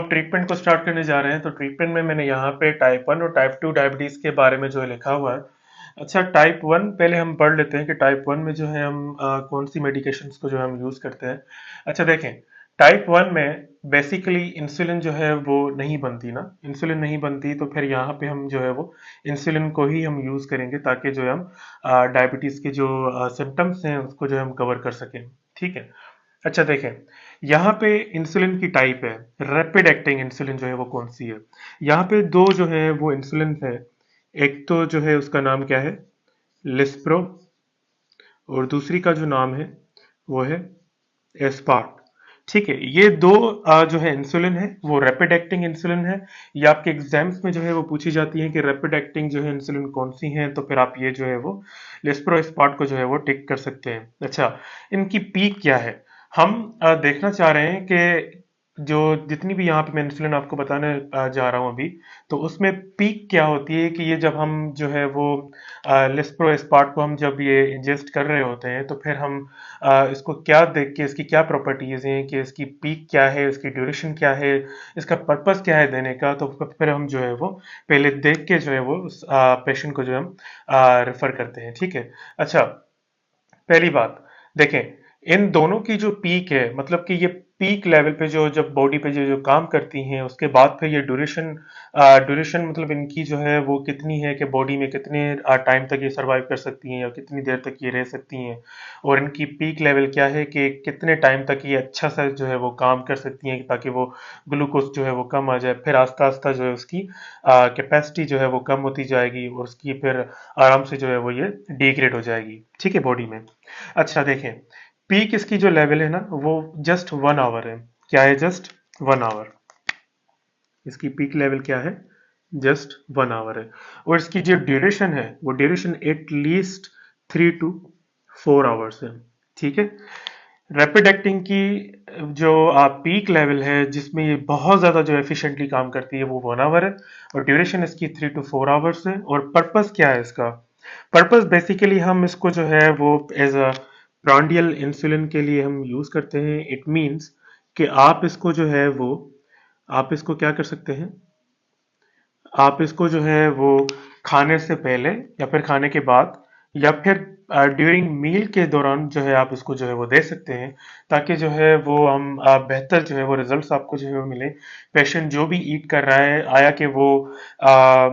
Treatment को start करने जा रहे हैं, तो ट्रीटमेंट में मैंने यहाँ पे टाइप 1 और टाइप 2 डायबिटीज के बारे में जो है लिखा हुआ है। अच्छा, टाइप 1 पहले हम पढ़ लेते हैं कि टाइप 1 में जो है हम कौन सी मेडिकेशंस को जो है हम यूज करते हैं। अच्छा देखें, टाइप 1 में बेसिकली इंसुलिन जो है वो नहीं बनती ना, इंसुलिन नहीं बनती, तो फिर यहाँ पे हम जो है वो इंसुलिन को ही हम यूज करेंगे ताकि जो है हम डायबिटीज के जो सिम्टम्स हैं उसको जो है हम कवर कर सकें। ठीक है। अच्छा देखें, यहाँ पे इंसुलिन की टाइप है, रैपिड एक्टिंग इंसुलिन जो है वो कौन सी है। यहाँ पे दो जो है वो इंसुलिन है। एक तो जो है उसका नाम क्या है, लिस्प्रो, और दूसरी का जो नाम है वो है एस्पार्ट। ठीक है, ये दो जो है इंसुलिन है वो रैपिड एक्टिंग इंसुलिन है। ये आपके एग्जाम्स में जो है वो पूछी जाती है कि रैपिड एक्टिंग जो है इंसुलिन कौन सी है, तो फिर आप ये जो है वो लिस्प्रो एस्पार्ट को जो है वो टिक कर सकते हैं। अच्छा, इनकी पीक क्या है, हम देखना चाह रहे हैं कि जो जितनी भी यहाँ पे मैं इंसुलिन आपको बताने जा रहा हूँ अभी, तो उसमें पीक क्या होती है कि ये जब हम जो है वो लिस्प्रो एस्पार्ट को हम जब ये इंजेस्ट कर रहे होते हैं, तो फिर हम इसको क्या देख के इसकी क्या प्रॉपर्टीज हैं कि इसकी पीक क्या है, इसकी ड्यूरेशन क्या है, इसका पर्पस क्या है देने का, तो फिर हम जो है वो पहले देख के जो है वो उस पेशेंट को जो है हम रेफर करते हैं। ठीक है। अच्छा, पहली बात देखें, इन दोनों की जो पीक है, मतलब कि ये पीक लेवल पे जो जब बॉडी पे जो जो काम करती हैं उसके बाद फिर ये ड्यूरेशन, ड्यूरेशन मतलब इनकी जो है वो कितनी है कि बॉडी में कितने टाइम तक ये सरवाइव कर सकती हैं या कितनी देर तक ये रह सकती हैं, और इनकी पीक लेवल क्या है कि कितने टाइम तक ये अच्छा सा जो है वो काम कर सकती हैं ताकि वो ग्लूकोज जो है वो कम आ जाए, फिर आस्ता आस्ता जो है उसकी कैपेसिटी जो है वो कम होती जाएगी और उसकी फिर आराम से जो है वो ये डिग्रेड हो जाएगी। ठीक है, बॉडी में। अच्छा देखें, पीक इसकी जो लेवल है ना वो जस्ट 1 आवर है। क्या है, जस्ट 1 आवर। इसकी पीक लेवल क्या है, जस्ट 1 आवर है। और इसकी जो ड्यूरेशन है वो ड्यूरेशन एटलीस्ट 3 to 4 आवर्स है। ठीक है। रैपिड एक्टिंग की जो पीक लेवल है जिसमें ये बहुत ज्यादा जो एफिशिएंटली काम करती है वो 1 आवर है, और ड्यूरेशन इसकी 3 to 4 आवर्स है। और पर्पस क्या है इसका, पर्पस बेसिकली हम इसको जो है वो एज अ प्रांडियल इंसुलिन के लिए हम यूज करते हैं। इट मींस कि आप इसको जो है वो, आप इसको क्या कर सकते हैं, आप इसको जो है वो खाने से पहले या फिर खाने के बाद या फिर ड्यूरिंग मील के दौरान जो है आप इसको जो है वो दे सकते हैं, ताकि जो है वो हम बेहतर जो है वो रिजल्ट्स आपको जो है वो मिले। पेशेंट जो भी ईट कर रहा है, आया कि वो आ,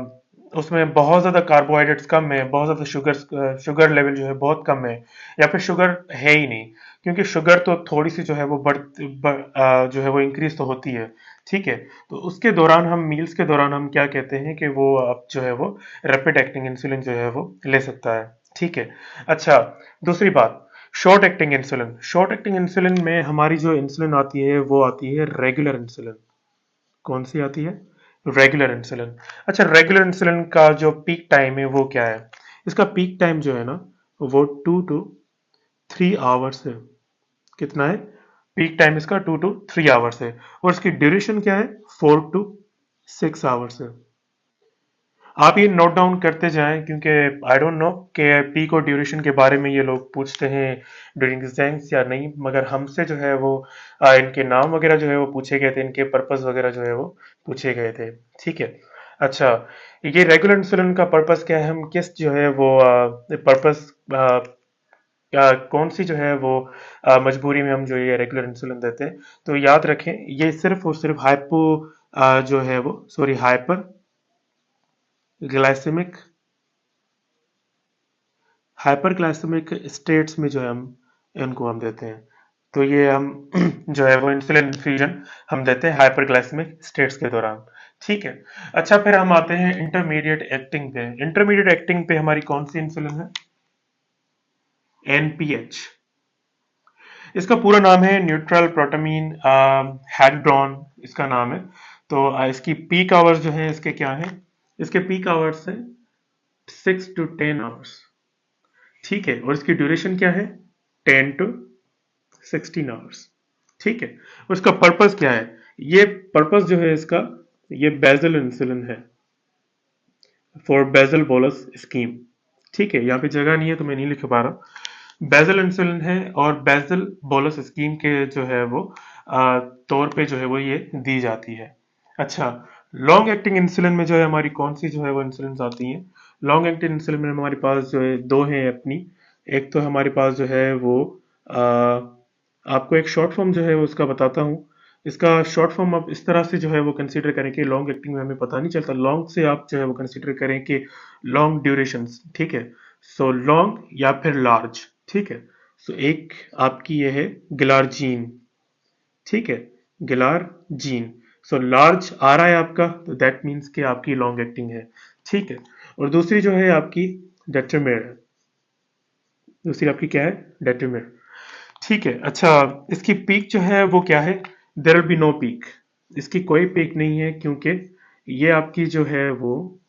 उसमें बहुत ज़्यादा कार्बोहाइड्रेट्स कम है, बहुत ज़्यादा शुगर लेवल जो है बहुत कम है, या फिर शुगर है ही नहीं, क्योंकि शुगर तो थोड़ी सी जो है वो जो है वो इंक्रीज तो होती है। ठीक है। तो उसके दौरान हम मील्स के दौरान हम क्या कहते हैं कि वो अब जो है वो रैपिड एक्टिंग इंसुलिन जो है वो ले सकता है। ठीक है। अच्छा, दूसरी बात, short acting insulin. Short acting insulin में हमारी जो इंसुलिन आती है वो आती है रेगुलर इंसुलिन। कौन सी आती है, रेगुलर इंसुलिन। अच्छा, रेगुलर इंसुलिन का जो पीक टाइम है वो क्या है, इसका पीक टाइम जो है ना वो 2 to 3 आवर्स है। कितना है, पीक टाइम इसका 2 to 3 आवर्स है। और इसकी ड्यूरेशन क्या है, 4 to 6 आवर्स है। आप ये नोट डाउन करते जाएं, क्योंकि आई डोंट नो कि पीक और ड्यूरेशन के बारे में ये लोग पूछते हैं ड्यूरिंग एग्जाम्स या नहीं, मगर हमसे जो है वो इनके नाम वगैरह जो है वो पूछे गए थे, इनके पर्पस वगैरह जो है वो पूछे गए थे। ठीक है। अच्छा, ये रेगुलर इंसुलिन का पर्पस क्या है, हम किस जो है वो पर्पस कौन सी जो है वो मजबूरी में हम जो ये रेगुलर इंसुलिन देते हैं, तो याद रखें ये सिर्फ और सिर्फ हाइपो जो है वो sorry hyperglycaemic, hyperglycaemic states में जो है हम इनको हम देते हैं। तो ये हम जो है वो इंसुलिन इन्फ्यूजन हम देते हैं हाइपरग्लाइसेमिक स्टेट्स के दौरान। ठीक है। अच्छा, फिर हम आते हैं इंटरमीडिएट एक्टिंग पे। इंटरमीडिएट एक्टिंग पे हमारी कौन सी इंसुलिन है, एनपीएच। इसका पूरा नाम है न्यूट्रल प्रोटामीन हैड्रॉन, इसका नाम है। तो इसकी पीक आवर्स जो है इसके क्या है, इसके पीक आवर्स है 6 to 10 आवर्स। ठीक है। और इसकी ड्यूरेशन क्या है, 10 to 16 आवर्स। ठीक है। और इसका पर्पस क्या है, ये पर्पस जो है इसका, ये बेजल इंसुलिन है, फॉर बेजल बोलस स्कीम। ठीक है, यहाँ पे जगह नहीं है तो मैं नहीं लिख पा रहा। बेजल इंसुलिन है और बेजल बोलस स्कीम के जो है वो तौर पे जो है वो ये दी जाती है। अच्छा, लॉन्ग एक्टिंग इंसुलिन में जो है हमारी कौन सी जो है वो इंसुलिन आती हैं? लॉन्ग एक्टिंग इंसुलिन में हमारे पास जो है दो हैं अपनी। एक तो हमारे पास जो है वो आ, आपको एक शॉर्ट फॉर्म जो है वो उसका बताता हूँ। इसका शॉर्ट फॉर्म आप इस तरह से जो है वो कंसीडर करें कि लॉन्ग एक्टिंग में हमें पता नहीं चलता, लॉन्ग से आप जो है वो कंसीडर करें कि लॉन्ग ड्यूरेशन, ठीक है। सो लॉन्ग या फिर लार्ज, ठीक है। सो एक आपकी ये है गिलार्जीन, ठीक है, गिलार जीन। सो लार्ज आ रहा है आपका, तो दैट मीन्स कि आपकी लॉन्ग एक्टिंग है, ठीक है। और दूसरी जो है आपकी डेट्रामेर है। दूसरी आपकी क्या है? डेट्रामेर, ठीक है। अच्छा, इसकी पीक जो है वो क्या है? There will be no peak. इसकी कोई पीक नहीं है, क्योंकि ये आपकी जो है वो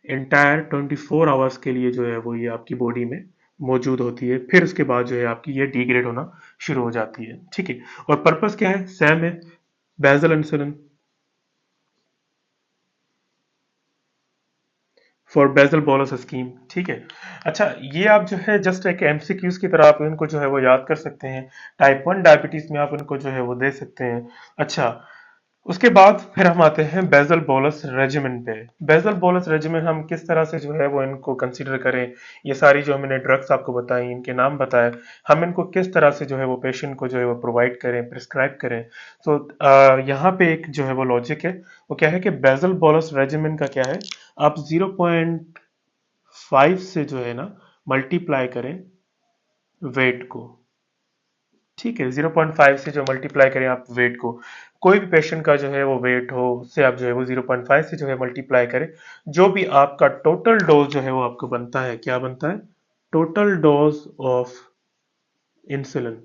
एंटायर 24 आवर्स के लिए जो है वो ये आपकी बॉडी में मौजूद होती है। फिर उसके बाद जो है आपकी ये डिग्रेड होना शुरू हो जाती है, ठीक है। और पर्पस क्या है? सेम है, basal insulin, for basal bolus scheme, ठीक है। अच्छा, ये आप जो है जस्ट एक एमसीक्यूज की तरह आप इनको जो है वो याद कर सकते हैं। टाइप 1 डायबिटीज में आप इनको जो है वो दे सकते हैं। अच्छा, उसके बाद फिर हम आते हैं बेसल बोलस रेजिमेन पे। बेसल बोलस रेजिमेन हम किस तरह से जो है वो इनको कंसीडर करें? ये सारी जो हमने ड्रग्स आपको बताई, इनके नाम बताए, हम इनको किस तरह से जो है वो पेशेंट को जो है वो प्रोवाइड करें, प्रिस्क्राइब करें। सो यहाँ पे एक जो है वो लॉजिक है, वो क्या है कि बेसल बोलस रेजिमेन का क्या है, आप 0.5 से जो है ना मल्टीप्लाई करें वेट को, ठीक है। 0.5 से जो मल्टीप्लाई करें आप वेट को, कोई भी पेशेंट का जो है वो वेट हो, उससे आप जो है वो 0.5 से जो है मल्टीप्लाई करें। जो भी आपका टोटल डोज जो है वो आपको बनता है, क्या बनता है? टोटल डोज ऑफ इंसुलिन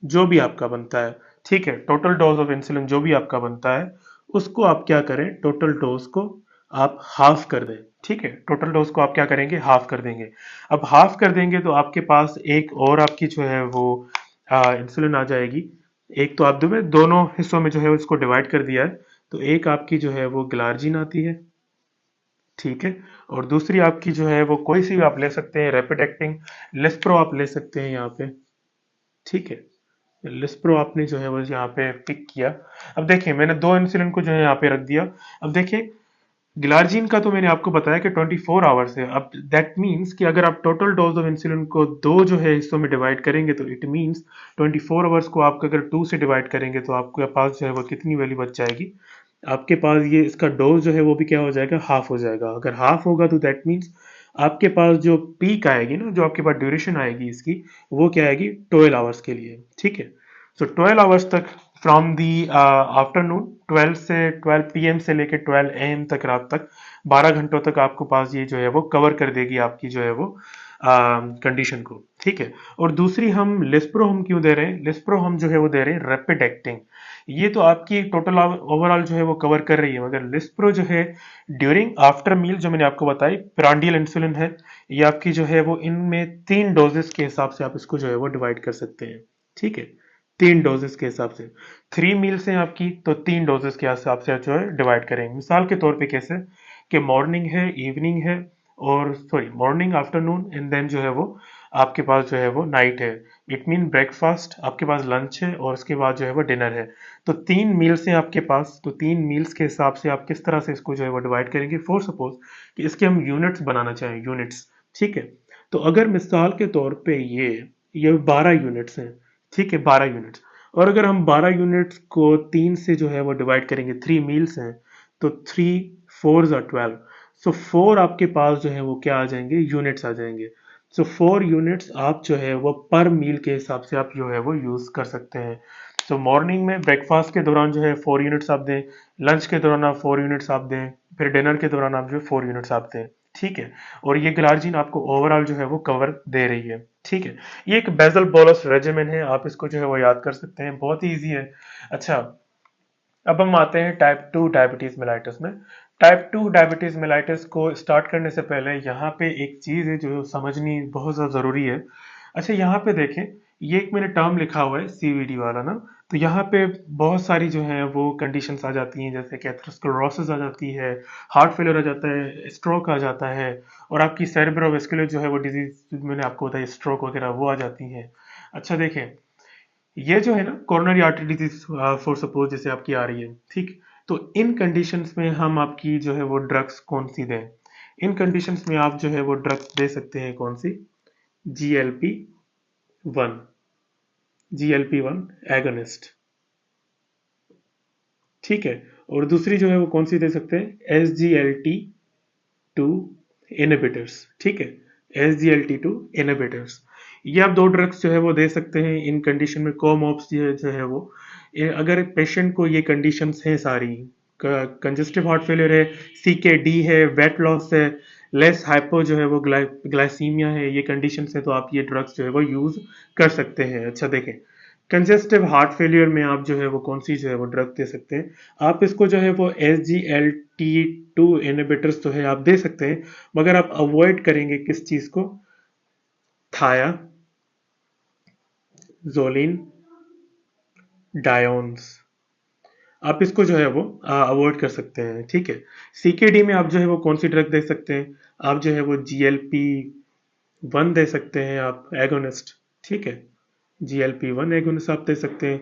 जो भी आपका बनता है, ठीक है। टोटल डोज ऑफ इंसुलिन जो भी आपका बनता है, उसको आप क्या करें, टोटल डोज को आप हाफ कर दें, ठीक है। टोटल डोज को आप क्या करेंगे? हाफ कर देंगे। अब हाफ कर देंगे तो आपके पास एक और आपकी जो है वो इंसुलिन आ जाएगी। एक तो आप दोनों हिस्सों में जो है उसको डिवाइड कर दिया है, तो एक आपकी जो है वो ग्लार्जिन आती है, ठीक है। और दूसरी आपकी जो है वो कोई सी भी आप ले सकते हैं, रैपिड एक्टिंग लिस्प्रो आप ले सकते हैं यहाँ पे, ठीक है। लिस्प्रो आपने जो है वो यहाँ पे पिक किया। अब देखिए, मैंने दो इंसुलिन को जो है यहाँ पे रख दिया। अब देखिए, ग्लार्जिन का तो मैंने आपको बताया कि 24 आवर्स है। अब दैट मीन्स कि अगर आप टोटल डोज ऑफ इंसुलिन को दो जो है हिस्सों में डिवाइड करेंगे, तो इट मीन्स 24 आवर्स को आप अगर 2 से डिवाइड करेंगे, तो आपके पास जो है वो कितनी वैल्यू बच जाएगी? आपके पास ये इसका डोज जो है वो भी क्या हो जाएगा? हाफ हो जाएगा। अगर हाफ होगा तो दैट मीन्स आपके पास जो पीक आएगी ना, जो आपके पास ड्यूरेशन आएगी इसकी, वो क्या आएगी? 12 आवर्स के लिए, ठीक है। सो 12 आवर्स तक, फ्रॉम दी आफ्टरनून 12 से 12 PM से लेके 12 AM तक, रात तक 12 घंटों तक आपको पास ये जो है वो कवर कर देगी आपकी जो है वो कंडीशन को, ठीक है। और दूसरी हम लिस्प्रो हम क्यों दे रहे हैं? लिस्प्रो हम जो है वो दे रहे हैं रैपिड एक्टिंग। ये तो आपकी टोटल ओवरऑल जो है वो कवर कर रही है, मगर लिस्प्रो जो है ड्यूरिंग आफ्टर मील, जो मैंने आपको बताई प्रांडियल इंसुलिन है, ये आपकी जो है वो इनमें 3 डोजेस के हिसाब से आप इसको जो है वो डिवाइड कर सकते हैं, ठीक है। 3 डोजेस के हिसाब से, 3 मील्स हैं आपकी, तो 3 डोजेस के हिसाब से जो है डिवाइड करेंगे। मिसाल के तौर पे कैसे, कि मॉर्निंग है, इवनिंग है, और sorry morning, afternoon and then जो है वो आपके पास जो है वो नाइट है। इट मीन ब्रेकफास्ट, आपके पास लंच है, और उसके बाद जो है वो डिनर है। तो 3 मील्स हैं आपके पास, तो 3 मील्स के हिसाब से आप किस तरह से इसको जो है वो डिवाइड करेंगे? फॉर सपोज कि इसके हम यूनिट्स बनाना चाहें, यूनिट्स, ठीक है। तो अगर मिसाल के तौर पे ये 12 यूनिट्स हैं, ठीक है, 12 यूनिट्स। और अगर हम 12 यूनिट्स को 3 से जो है वो डिवाइड करेंगे, 3 मील्स हैं, तो 3 4 ज़ा 12। सो 4 आपके पास जो है वो क्या आ जाएंगे? यूनिट्स आ जाएंगे। सो 4 यूनिट्स आप जो है वो पर मील के हिसाब से आप जो है वो यूज कर सकते हैं। तो मॉर्निंग में ब्रेकफास्ट के दौरान जो है 4 यूनिट्स आप दें, लंच के दौरान आप 4 यूनिट्स आप दें, फिर डिनर के दौरान आप जो 4 यूनिट्स आप दें, ठीक है। और ये ग्लार्जिन आपको ओवरऑल जो है वो कवर दे रही है, ठीक है। ये एक बेसल बोलस रेजिमेन है, आप इसको जो है वो याद कर सकते हैं, बहुत ही ईजी है। अच्छा, अब हम आते हैं टाइप 2 डायबिटीज मेलाइटस में। टाइप 2 डायबिटीज मेलाइटस को स्टार्ट करने से पहले यहाँ पे एक चीज है जो समझनी बहुत ज्यादा जरूरी है। अच्छा, यहाँ पे देखें, ये एक मैंने टर्म लिखा हुआ है सीवीडी वाला ना, तो यहाँ पे बहुत सारी जो है वो कंडीशंस आ जाती हैं, जैसे कि एथेरोस्क्लेरोसिस आ जाती है, हार्ट फेलियर आ जाता है, स्ट्रोक आ जाता है, और आपकी सेरेब्रोवास्कुलर जो है वो डिजीज, मैंने आपको बताया स्ट्रोक वगैरह, वो आ जाती हैं। अच्छा देखें, ये जो है ना coronary artery disease, for suppose जैसे आपकी आ रही है, ठीक। तो इन कंडीशंस में हम आपकी जो है वो ड्रग्स कौन सी दें? इन कंडीशंस में आप जो है वो ड्रग्स दे सकते हैं कौन सी? GLP-1, GLP-1 एगोनिस्ट, ठीक है। और दूसरी जो है वो कौन सी दे सकते हैं? SGLT2 इनहिबिटर्स, ठीक है। SGLT2 इनहिबिटर्स, ये आप दो ड्रग्स जो है वो दे सकते हैं इन कंडीशन में। कोमॉप्स जो है वो अगर पेशेंट को ये कंडीशंस हैं सारी, कंजेस्टिव हार्ट फेलियर है, CKD है, वेट लॉस है, लेस हाइपो जो है वो ग्लाइसीमिया है, ये कंडीशन है, तो आप ये ड्रग्स जो है वो यूज कर सकते हैं। अच्छा देखें, कंजेस्टिव हार्ट फेलियर में आप जो है वो कौन सी जो है वो ड्रग दे सकते हैं? आप इसको जो है वो SGLT2 इनहिबिटर्स जो है आप दे सकते हैं, मगर आप अवॉइड करेंगे किस चीज को? थाया जोलिन डायोन्स, आप इसको जो है वो अवॉइड कर सकते हैं, ठीक है। CKD में आप जो है वो कौन सी ड्रग दे सकते हैं? आप जो है वो GLP-1 दे सकते हैं, आप एगोनिस्ट, ठीक है। GLP-1 एगोनिस्ट आप दे सकते हैं।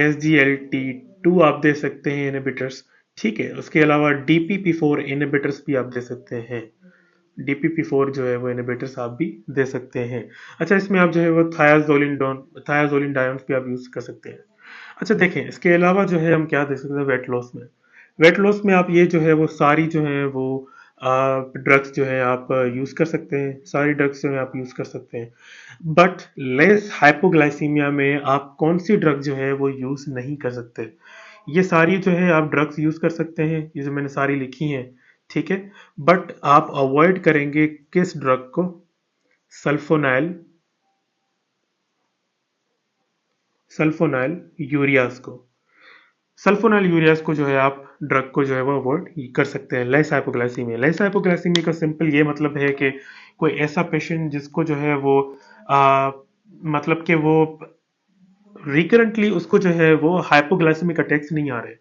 SGLT2 आप दे सकते हैं इनहिबिटर्स, ठीक है। उसके अलावा DPP4 इनहिबिटर्स भी आप दे सकते हैं। DPP4 जो है वो इनहिबिटर्स आप भी दे सकते हैं। अच्छा, इसमें आप जो है वो थायाजोलिन डायोन्स भी आप यूज कर सकते हैं। अच्छा देखें, इसके अलावा जो है हम क्या दे सकते हैं वेट लॉस में? वेट लॉस में आप ये जो है वो सारी जो है वो ड्रग्स जो है आप यूज कर सकते हैं, सारी ड्रग्स जो है आप यूज कर सकते हैं। बट लेस हाइपोग्लाइसीमिया में आप कौन सी ड्रग जो है वो यूज नहीं कर सकते? ये सारी जो है आप ड्रग्स यूज कर सकते हैं, ये जो मैंने सारी लिखी हैं, ठीक है। बट आप अवॉइड करेंगे किस ड्रग को? सल्फोनाइल, सल्फोनाइल यूरियाज को। सल्फोनाइल यूरियाज को जो है आप ड्रग को जो है वो अवॉइड कर सकते हैं लेस हाइपोग्लाइसीमिया। लेस हाइपोग्लाइसीमिया का सिंपल ये मतलब है कि कोई ऐसा पेशेंट जिसको जो है वो आ, मतलब कि वो रिकरेंटली उसको जो है वो हाइपोग्लाइसेमिक अटैक्स नहीं आ रहे,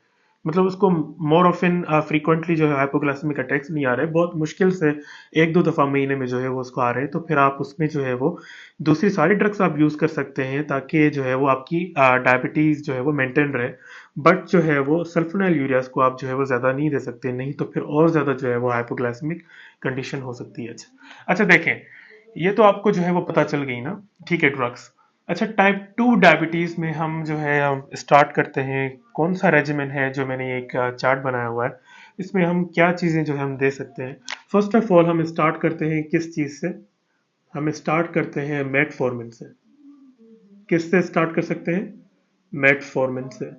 मतलब उसको मोर ऑफन फ्रीक्वेंटली जो है हाइपोग्लाइसेमिक अटैक्स नहीं आ रहे, बहुत मुश्किल से एक दो दफा महीने में जो है वो उसको आ रहे हैं, तो फिर आप उसमें जो है वो दूसरी सारी ड्रग्स आप यूज कर सकते हैं ताकि जो है वो आपकी डायबिटीज जो है वो मेंटेन रहे। बट जो है वो सल्फोनाइल यूरियाज को आप जो है वो ज्यादा नहीं दे सकते, नहीं तो फिर और ज्यादा जो है वो हाइपोग्लाइसेमिक कंडीशन हो सकती है। अच्छा देखें, ये तो आपको जो है वो पता चल गई ना, ठीक है, ड्रग्स। अच्छा, टाइप 2 डायबिटीज में हम जो है हम स्टार्ट करते हैं, कौन सा रेजिमेन है जो मैंने एक चार्ट बनाया हुआ है, इसमें हम क्या चीजें जो है हम दे सकते हैं। फर्स्ट ऑफ ऑल हम स्टार्ट करते हैं किस चीज से? हम स्टार्ट करते हैं मेटफॉर्मिन से। किससे स्टार्ट कर सकते हैं? मेटफॉर्मिन से,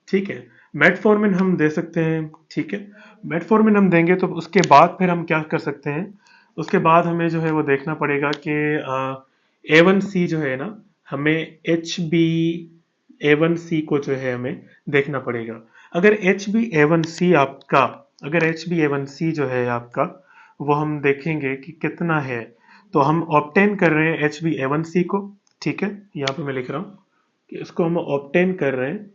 ठीक है। मेटफॉर्मिन हम दे सकते हैं, ठीक है। मेटफॉर्मिन हम देंगे तो उसके बाद फिर हम क्या कर सकते हैं? उसके बाद हमें जो है वो देखना पड़ेगा कि A1C जो है ना, हमें HbA1c को जो है हमें देखना पड़ेगा। अगर HbA1c आपका, अगर HbA1c जो है आपका वो हम देखेंगे कि कितना है, तो हम ऑब्टेन कर रहे हैं HbA1c को, ठीक है। यहाँ पे मैं लिख रहा हूँ कि इसको हम ऑब्टेन कर रहे हैं,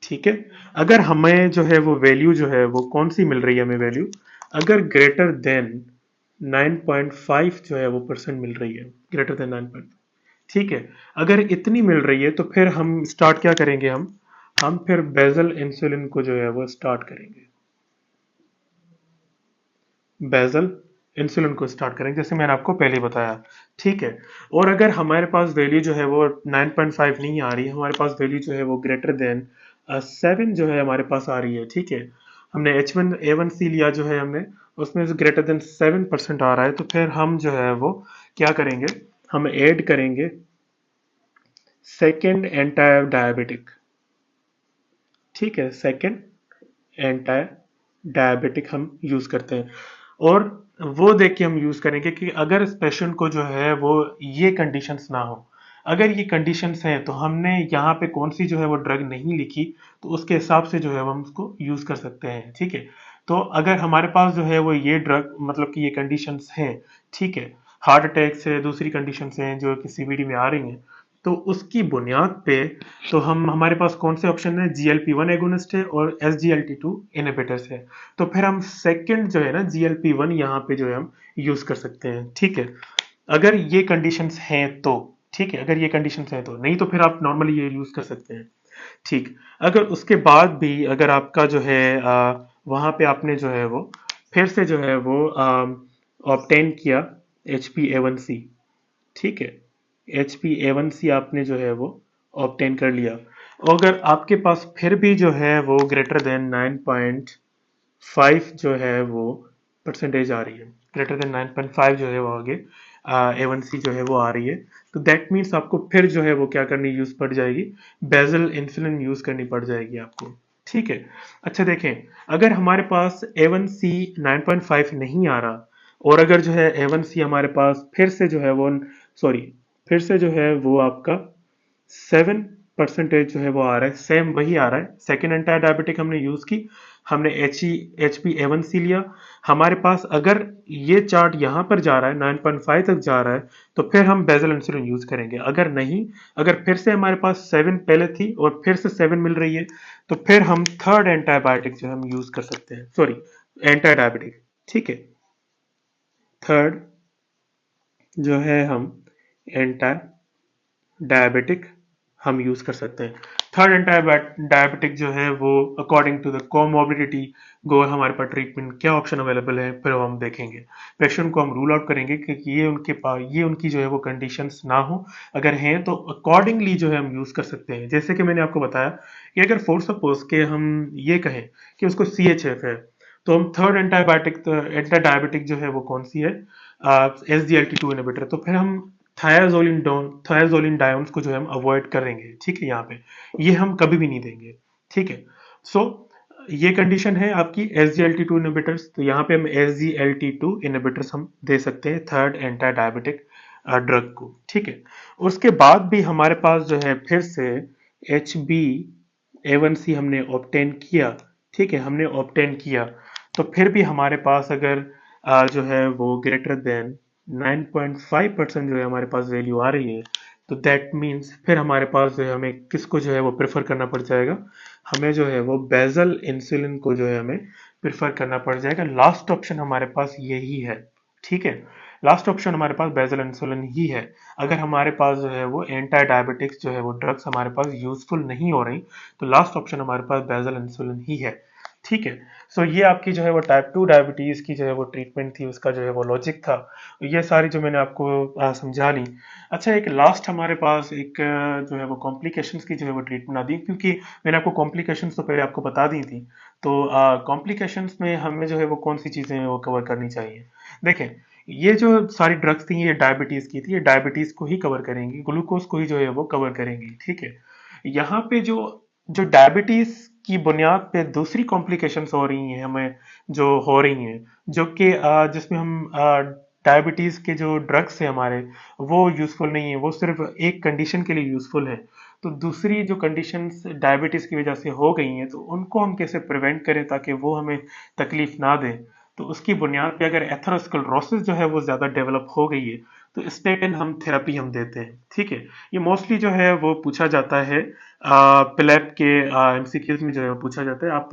ठीक है। अगर हमें जो है वो वैल्यू जो है वो कौन सी मिल रही है हमें वैल्यू? अगर ग्रेटर देन 9.5 जो है वो परसेंट मिल रही है, ग्रेटर देन 9, ठीक है। अगर इतनी मिल रही है तो फिर हम स्टार्ट क्या करेंगे? हम फिर बेजल इंसुलिन को जो है वो स्टार्ट करेंगे, बेजल इंसुलिन को स्टार्ट करेंगे, जैसे मैंने आपको पहले ही बताया, ठीक है। और अगर हमारे पास वैल्यू जो है वो 9.5 नहीं आ रही है, हमारे पास वैल्यू जो है वो ग्रेटर देन 7 जो है हमारे पास आ रही है, ठीक है। हमने A1C लिया जो है हमने, उसमें से ग्रेटर देन 7% आ रहा है, तो फिर हम जो है वो क्या करेंगे? हम ऐड करेंगे सेकेंड एंटी डायबिटिक, ठीक है। सेकेंड एंटी डायबिटिक हम यूज करते हैं, और वो देख के हम यूज करेंगे कि अगर इस पेशेंट को जो है वो ये कंडीशंस ना हो, अगर ये कंडीशंस हैं तो हमने यहाँ पे कौन सी जो है वो ड्रग नहीं लिखी, तो उसके हिसाब से जो है वो हम उसको यूज कर सकते हैं, ठीक है। तो अगर हमारे पास जो है वो ये ड्रग मतलब कि ये कंडीशंस हैं, ठीक है, हार्ट अटैक से दूसरी कंडीशंस हैं जो कि CVD में आ रही हैं, तो उसकी बुनियाद पे तो हम हमारे पास कौन से ऑप्शन है? GLP-1 एगोनिस्ट है और SGLT2 इनहिबिटर्स है। तो फिर हम सेकंड जो है ना GLP-1 यहाँ पे जो है हम यूज कर सकते हैं, ठीक है। अगर ये कंडीशंस हैं तो, ठीक है, अगर ये कंडीशंस हैं तो, नहीं तो फिर आप नॉर्मली ये यूज कर सकते हैं। ठीक। अगर उसके बाद भी अगर आपका जो है वहाँ पे आपने जो है वो फिर से जो है वो ऑब्टेन किया HbA1c, ठीक है, HbA1c आपने जो है वो ऑब्टेन कर लिया, और अगर आपके पास फिर भी जो है वो ग्रेटर देन 9.5 जो है वो परसेंटेज आ रही है, ग्रेटर देन 9.5 जो है वो आगे A1C जो है वो आ रही है, तो दैट मीन्स आपको फिर जो है वो क्या करनी यूज पड़ जाएगी, बेजल इंसुलिन यूज करनी पड़ जाएगी आपको। ठीक है। अच्छा देखें, अगर हमारे पास A1C 9.5 नहीं आ रहा, और अगर जो है A1C हमारे पास फिर से जो है वो सॉरी फिर से जो है वो आपका 7% जो है वो आ रहा है, सेम वही आ रहा है, सेकेंड एंटायर डायबिटिक हमने यूज की, हमने HbA1c लिया, हमारे पास अगर ये चार्ट यहां पर जा रहा है 9.5 तक जा रहा है, तो फिर हम बेजल इंसुलिन यूज करेंगे। अगर नहीं, अगर फिर से हमारे पास 7 पहले थी और फिर से 7 मिल रही है, तो फिर हम थर्ड एंटीबायोटिक जो हम यूज कर सकते हैं, सॉरी एंटी डायबिटिक। ठीक है, थर्ड जो है हम एंटी डायबिटिक हम यूज कर सकते हैं। थर्ड एंटी डायबिटिक जो है वो अकॉर्डिंग टू द कोमोबिडिटी गोल हमारे पास ट्रीटमेंट क्या ऑप्शन अवेलेबल है, फिर हम देखेंगे। पेशेंट को हम रूल आउट करेंगे कि ये उनके पास ये उनकी जो है वो कंडीशंस ना हो, अगर हैं तो अकॉर्डिंगली जो है हम यूज कर सकते हैं। जैसे कि मैंने आपको बताया कि अगर फॉर सपोज के हम ये कहें कि उसको CHF है, तो हम थर्ड एंटी डायबिटिक जो है वो कौन सी है, SGLT2 इनहिबिटर, तो फिर हम थायाजोलिन डायोन्स को जो है हम अवॉइड करेंगे। ठीक है, यहाँ पे ये हम कभी भी नहीं देंगे। ठीक है, सो ये कंडीशन है आपकी SGLT2 इनहिबिटर्स, तो यहाँ पे हम SGLT2 इनहिबिटर्स हम दे सकते हैं थर्ड एंटी डायबिटिक ड्रग को। ठीक है, उसके बाद भी हमारे पास जो है फिर से HbA1c हमने ऑब्टेन किया। ठीक है, हमने ऑब्टेन किया, तो फिर भी हमारे पास अगर जो है वो ग्रेटर देन 9.5% जो है हमारे पास वैल्यू आ रही है, तो दैट मीन्स फिर हमारे पास जो है हमें किसको जो है वो प्रेफर करना पड़ जाएगा, हमें जो है वो बेजल इंसुलिन को जो है हमें प्रेफर करना पड़ जाएगा। लास्ट ऑप्शन हमारे पास यही है। ठीक है, लास्ट ऑप्शन हमारे पास बेजल इंसुलिन ही है। अगर हमारे पास जो है वो एंटी डायबिटिक्स जो है वो ड्रग्स हमारे पास यूजफुल नहीं हो रही, तो लास्ट ऑप्शन हमारे पास बेजल इंसुलिन ही है। ठीक है, सो ये आपकी जो है वो टाइप 2 डायबिटीज की जो है वो ट्रीटमेंट थी, उसका जो है वो लॉजिक था, ये सारी जो मैंने आपको समझा ली। अच्छा, एक लास्ट हमारे पास एक जो है वो कॉम्प्लिकेशंस की जो है वो ट्रीटमेंट आ दी, क्योंकि मैंने आपको कॉम्प्लिकेशंस तो पहले आपको बता दी थी, तो कॉम्प्लिकेशंस में हमें जो है वो कौन सी चीजें वो कवर करनी चाहिए। देखें, ये जो सारी ड्रग्स थी ये डायबिटीज की थी, ये डायबिटीज को ही कवर करेंगी, ग्लूकोज को ही जो है वो कवर करेंगी। ठीक है, यहाँ पे जो जो डायबिटीज की बुनियाद पे दूसरी कॉम्प्लिकेशंस हो रही हैं हमें, जो हो रही हैं, जो कि जिसमें हम डायबिटीज के जो ड्रग्स हैं हमारे, वो यूजफुल नहीं है, वो सिर्फ एक कंडीशन के लिए यूजफुल है। तो दूसरी जो कंडीशंस डायबिटीज की वजह से हो गई हैं, तो उनको हम कैसे प्रिवेंट करें ताकि वो हमें तकलीफ ना दें। तो उसकी बुनियाद पे अगर एथेरोस्क्लेरोसिस जो है वो ज्यादा डेवलप हो गई है, तो स्टेटिन हम थेरेपी हम देते हैं। ठीक है, ये मोस्टली जो है वो पूछा जाता है प्लेब के MCQs में जो है वो पूछा जाता है। आप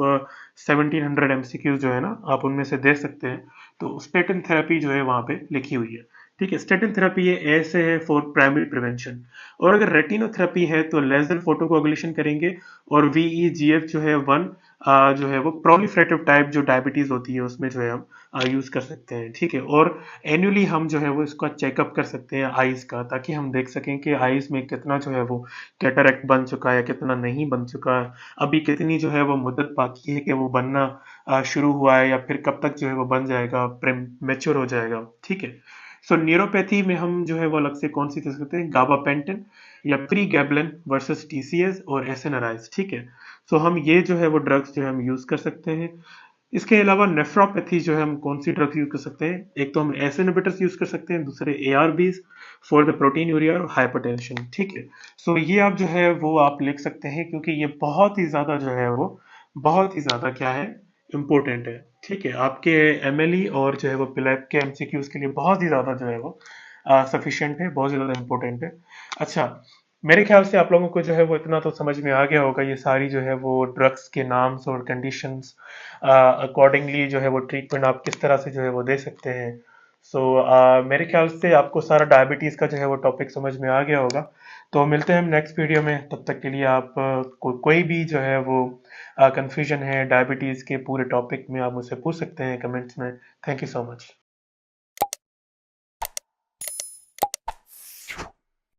1700 MCQs जो है ना, आप उनमें से दे सकते हैं, तो स्टेटिन थेरेपी जो है वहां पे लिखी हुई है। ठीक है, स्टेटिन थेरेपी ये ऐसे है फॉर प्राइमरी प्रिवेंशन, और अगर रेटिनोथेरेपी है तो लेजर फोटो कोagulation करेंगे, और VEGF जो है 1 जो है वो प्रोलिफरेटिव टाइप जो डायबिटीज होती है उसमें जो है हम यूज कर सकते हैं। ठीक है, और एनुअली हम जो है वो इसका चेकअप कर सकते हैं आईज का, ताकि हम देख सकें कि आईज में कितना जो है वो कैटरेक्ट बन चुका है, कितना नहीं बन चुका है, अभी कितनी जो है वो मुद्दत बाकी है कि वो बनना शुरू हुआ है, या फिर कब तक जो है वो बन जाएगा, मैच्योर हो जाएगा। ठीक है, सो न्यूरोपैथी में हम जो है वो अलग से कौन सी दे सकते हैं, गाबापेंटिन या प्रीगैबलिन वर्सेस TCS और एसएनआरआईज। ठीक है, सो हम ये जो है वो ड्रग्स जो है हम यूज कर सकते हैं। इसके अलावा नेफ्रोपैथी जो है हम कौन सी ड्रग्स यूज कर सकते हैं, एक तो हम एस इनहिबिटर्स यूज कर सकते हैं, दूसरे ARBs for the protein urea और हाइपरटेंशन। ठीक है, सो ये आप जो है वो आप लिख सकते हैं, क्योंकि ये बहुत ही ज्यादा जो है वो बहुत ही ज्यादा क्या है, इम्पोर्टेंट है। ठीक है, आपके MLE और जो है वो प्लेब के MCQs के लिए बहुत ही ज्यादा जो है वो सफिशिएंट है, बहुत ही ज्यादा इम्पोर्टेंट है। अच्छा, मेरे ख्याल से आप लोगों को जो है वो इतना तो समझ में आ गया होगा, ये सारी जो है वो ड्रग्स के नाम्स और कंडीशंस, अकॉर्डिंगली जो है वो ट्रीटमेंट आप किस तरह से जो है वो दे सकते हैं। सो मेरे ख्याल से आपको सारा डायबिटीज का जो है वो टॉपिक समझ में आ गया होगा। तो मिलते हैं हम नेक्स्ट वीडियो में, तब तक के लिए आप कोई भी जो है वो कंफ्यूजन है डायबिटीज़ के पूरे टॉपिक में, आप मुझसे पूछ सकते हैं कमेंट्स में। Thank you so much.